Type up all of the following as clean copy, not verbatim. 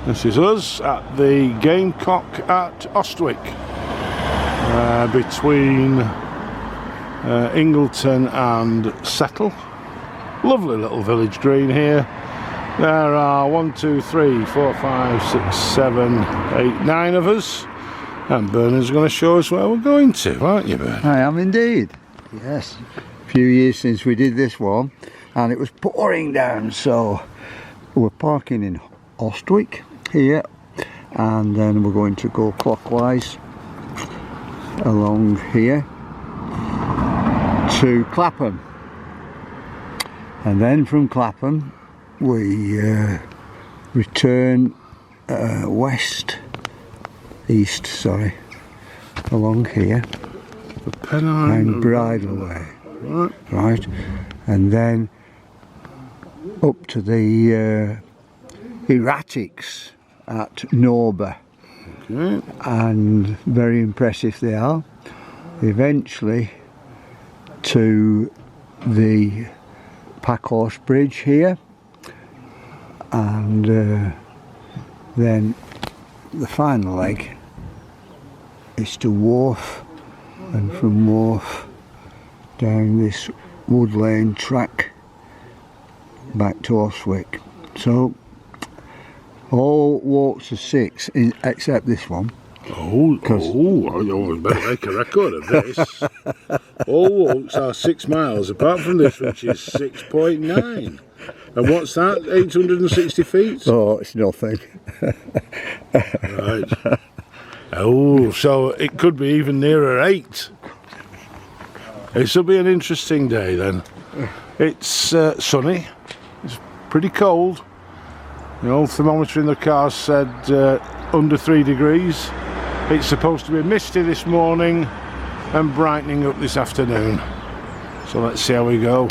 This is us at the Gamecock at Austwick, between Ingleton and Settle. Lovely little village green here. There are 1, 2, 3, 4, 5, 6, 7, 8, 9 of us, and Bernard's going to show us where we're going to, aren't you, Bernard? I am indeed. Yes. A few years since we did this one, and it was pouring down, so we're parking in Austwick here, and then we're going to go clockwise along here to Clapham, and then from Clapham we return east, along here, the Pennine and Bridle Way, right, and then up to the erratics at Norber. Okay. And very impressive they are. Eventually to the Packhorse Bridge here, and then the final leg is to Wharf, and from Wharf down this wood lane track back to Austwick. So all walks are 6 except this one. I better make a record of this. All walks are 6 miles, apart from this, which is 6.9. And what's that? 860 feet? Oh, it's nothing. Right. Oh, so it could be even nearer 8. This will be an interesting day then. It's sunny. It's pretty cold. The old thermometer in the car said under 3 degrees. It's supposed to be misty this morning and brightening up this afternoon. So let's see how we go.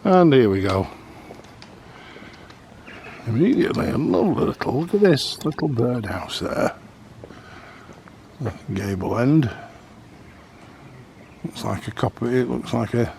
And here we go. Immediately, a lovely little, look at this little birdhouse there. The gable end. Looks like a copy, it looks like a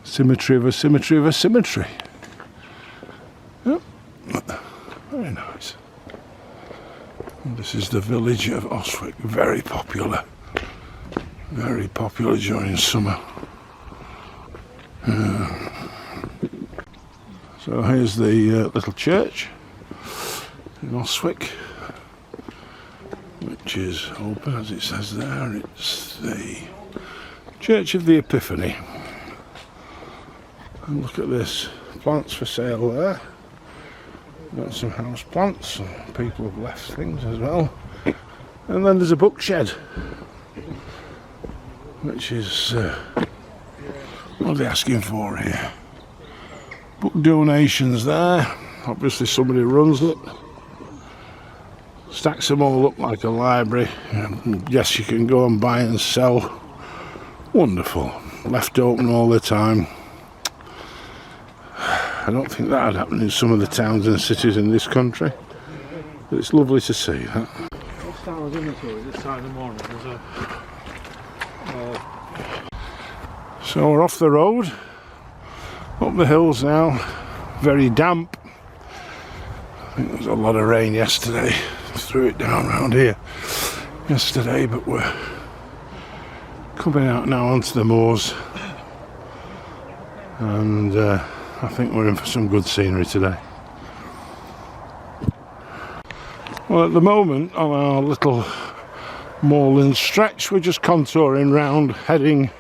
symmetry of a symmetry of a symmetry. Yep. Very nice. And this is the village of Austwick, very popular during summer. So here's the little church in Austwick, which is open as it says there. It's the Church of the Epiphany. And look at this, plants for sale there. Got some house plants, and people have left things as well. And then there's a book shed, which is what are they asking for here? Book donations there. Obviously somebody runs it. Stacks them all up like a library. Yes, you can go and buy and sell. Wonderful. Left open all the time. I don't think that would happen in some of the towns and cities in this country. But it's lovely to see that. This time of the morning, So we're off the road. Up the hills now. Very damp. I think there was a lot of rain yesterday. Threw it down around here yesterday, but we're coming out now onto the moors, and I think we're in for some good scenery today. Well, at the moment on our little moorland stretch, we're just contouring round, heading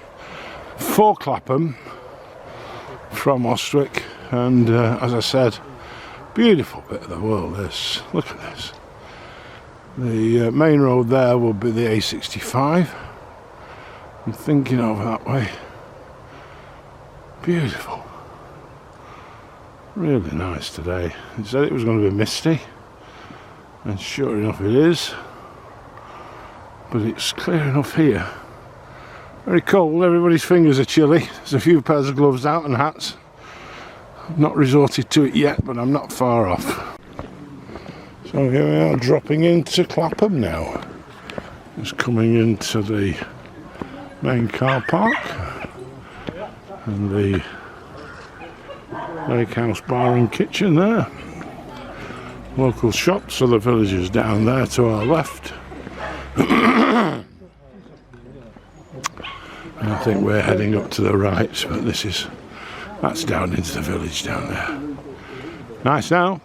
for Clapham from Austwick, and as I said, beautiful bit of the world this. Look at this. The main road there will be the A65. I'm thinking over that way. Beautiful. Really nice today. It said it was going to be misty, and sure enough it is. But it's clear enough here. Very cold, everybody's fingers are chilly. There's a few pairs of gloves out and hats. I've not resorted to it yet, but I'm not far off. So here we are, dropping into Clapham now. Just coming into the main car park. And the lake house bar and kitchen there. Local shops for the villagers down there to our left. I think we're heading up to the right, but that's down into the village down there. Nice now.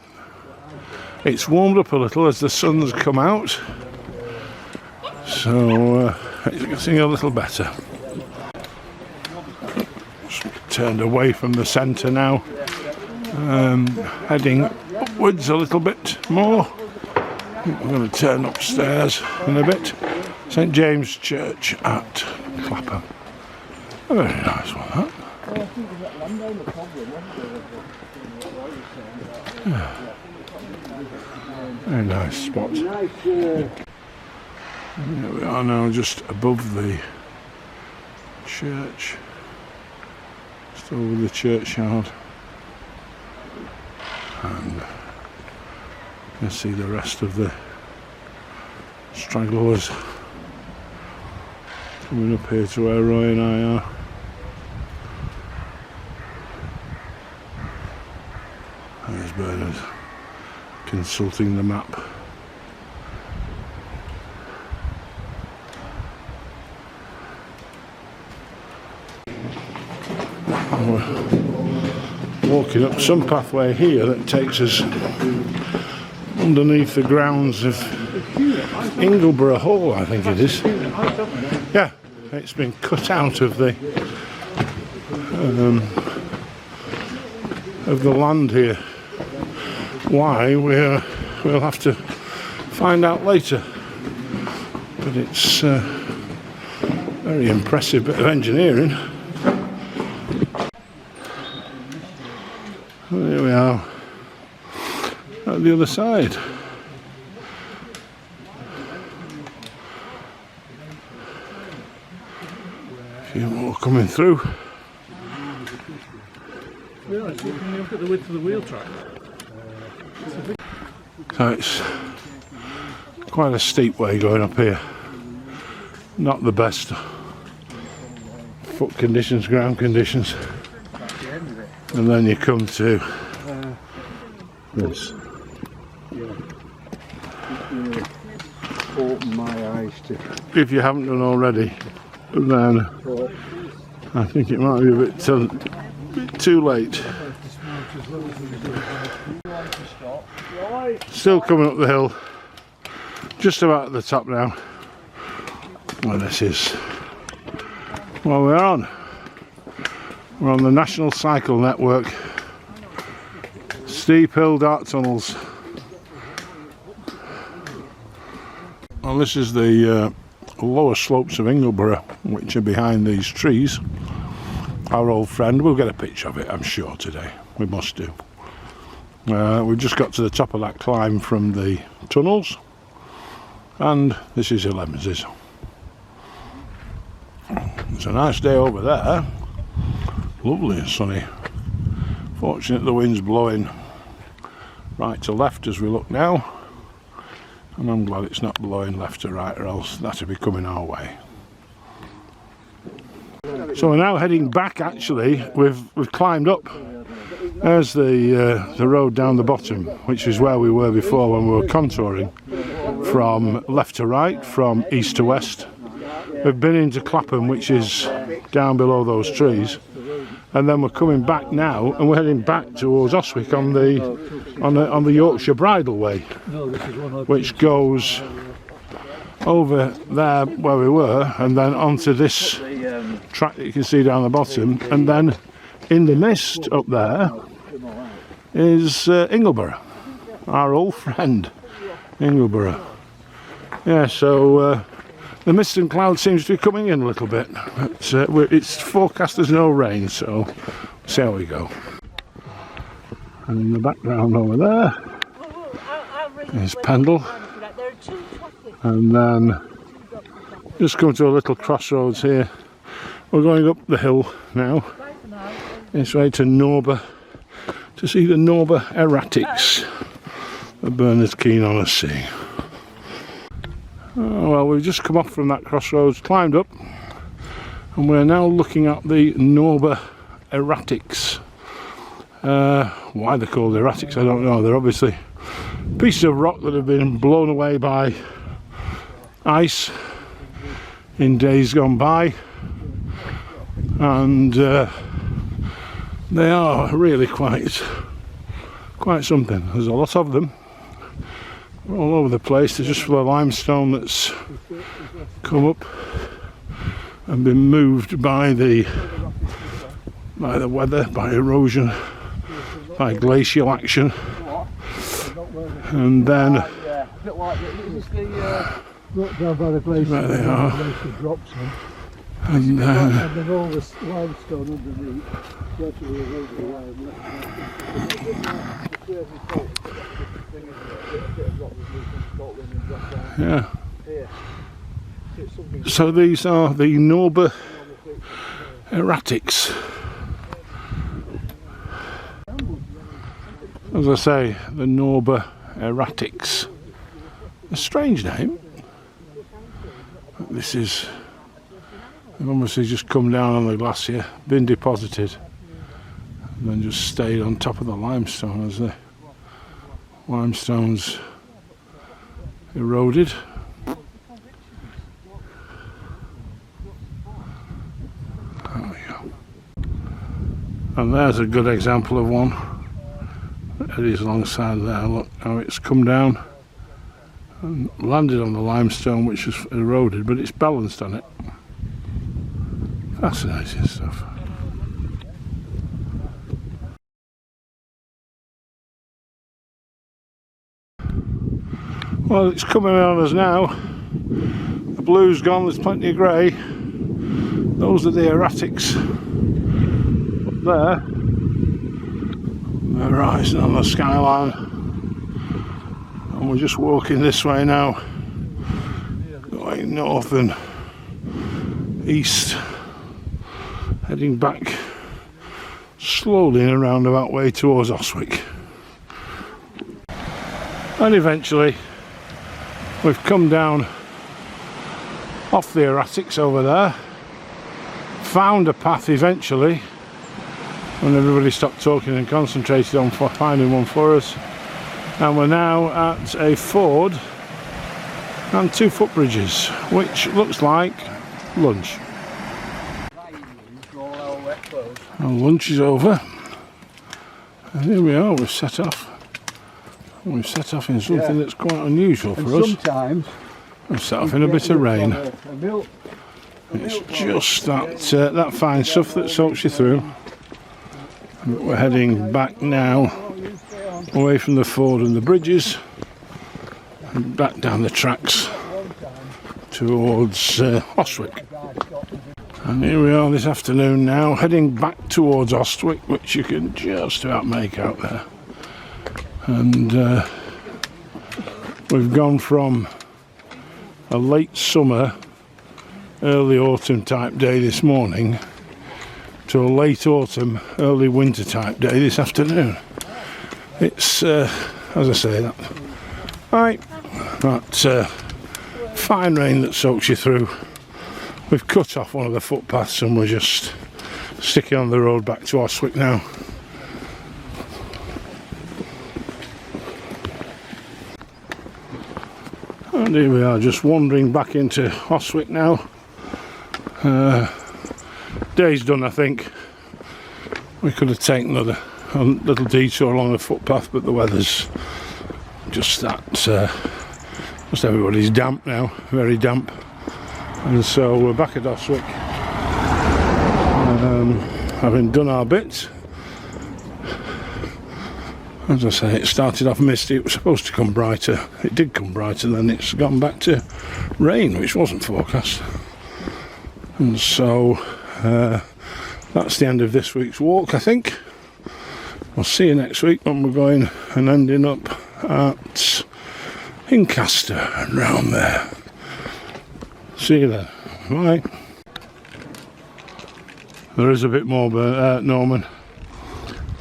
It's warmed up a little as the sun's come out, so it's getting a little better. Just turned away from the centre now, heading upwards a little bit more. I'm going to turn upstairs in a bit. St James Church at Clapham. A very nice one, that. Yeah. Very nice spot. Here we are now, just above the church, just over the churchyard, and you can see the rest of the stragglers coming up here to where Roy and I are. There's Bernard consulting the map. We're walking up some pathway here that takes us underneath the grounds of Ingleborough Hall, I think it is. Yeah, it's been cut out of the land here. Why, we'll have to find out later. But it's a very impressive bit of engineering. There we are, at the other side. A few more coming through. Yeah, so can you look at the width of the wheel track? So it's quite a steep way going up here. Not the best foot conditions, ground conditions. And then you come to this. Open my eyes to. If you haven't done already, then I think it might be a bit too late. Still coming up the hill, just about at the top now. Well, this is what we're on. We're on the National Cycle Network. Steep hill, dark tunnels. Well, this is the lower slopes of Ingleborough, which are behind these trees. Our old friend, we'll get a picture of it, I'm sure, today. We must do. We've just got to the top of that climb from the tunnels, and this is Lems's. It's a nice day over there. Lovely and sunny. Fortunate the wind's blowing right to left as we look now, and I'm glad it's not blowing left to right, or else that'd be coming our way. So we're now heading back. Actually, we've climbed up. There's the road down the bottom, which is where we were before when we were contouring from left to right, from east to west. We've been into Clapham, which is down below those trees, and then we're coming back now, and we're heading back towards Austwick on the Yorkshire Bridleway, which goes over there where we were, and then onto this track that you can see down the bottom, and then in the mist up there is Ingleborough, our old friend Ingleborough. Yeah, so the mist and cloud seems to be coming in a little bit, but it's forecast there's no rain, so we'll see how we go. And in the background over there is Pendle, and then just come to a little crossroads here. We're going up the hill now. It's way to Norber to see the Norber erratics that Bernard's keen on us seeing. Oh, well, we've just come off from that crossroads, climbed up, and we're now looking at the Norber erratics. Why they're called erratics I don't know. They're obviously pieces of rock that have been blown away by ice in days gone by, and they are really quite something. There's a lot of them all over the place. They're just full of limestone that's come up and been moved by the weather, by erosion, by glacial action, and then there they are, and then all this limestone underneath. Yeah. So these are the Norber erratics. As I say, the Norber erratics. A strange name. This is, they've obviously just come down on the glacier, been deposited, and then just stayed on top of the limestone as the limestone's eroded. There we go. And there's a good example of one. It is alongside there. Look how it's come down and landed on the limestone, which has eroded, but it's balanced on it. Fascinating stuff. Well, it's coming on us now. The blue's gone, there's plenty of grey. Those are the erratics up there. They're rising on the skyline. And we're just walking this way now, going north and east, heading back slowly in a roundabout way towards Austwick. And eventually we've come down off the erratics over there, found a path eventually when everybody stopped talking and concentrated on finding one for us, and we're now at a ford and 2 footbridges, which looks like lunch. And lunch is over, and here we are. We've set off in something that's quite unusual for us. Sometimes we've set off in a bit of rain. It's just that fine stuff that soaks you through. We're heading back now, away from the ford and the bridges, and back down the tracks towards Austwick. And here we are this afternoon now, heading back towards Austwick, which you can just about make out there. And we've gone from a late summer, early autumn type day this morning to a late autumn, early winter type day this afternoon. It's, as I say, that fine rain that soaks you through. We've cut off one of the footpaths and we're just sticking on the road back to Austwick now. And here we are, just wandering back into Austwick now. Day's done, I think. We could have taken a little detour along the footpath, but the weather's just that. Just everybody's damp now, very damp. And so we're back at Austwick, having done our bit. As I say, it started off misty. It was supposed to come brighter. It did come brighter, then it's gone back to rain, which wasn't forecast. And so that's the end of this week's walk, I think. We'll see you next week when we're going and ending up at Incaster and round there. See you then. Bye. There is a bit more, but Norman.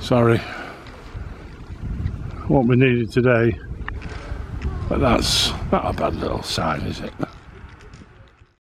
Sorry. What we needed today. But that's not a bad little sign, is it?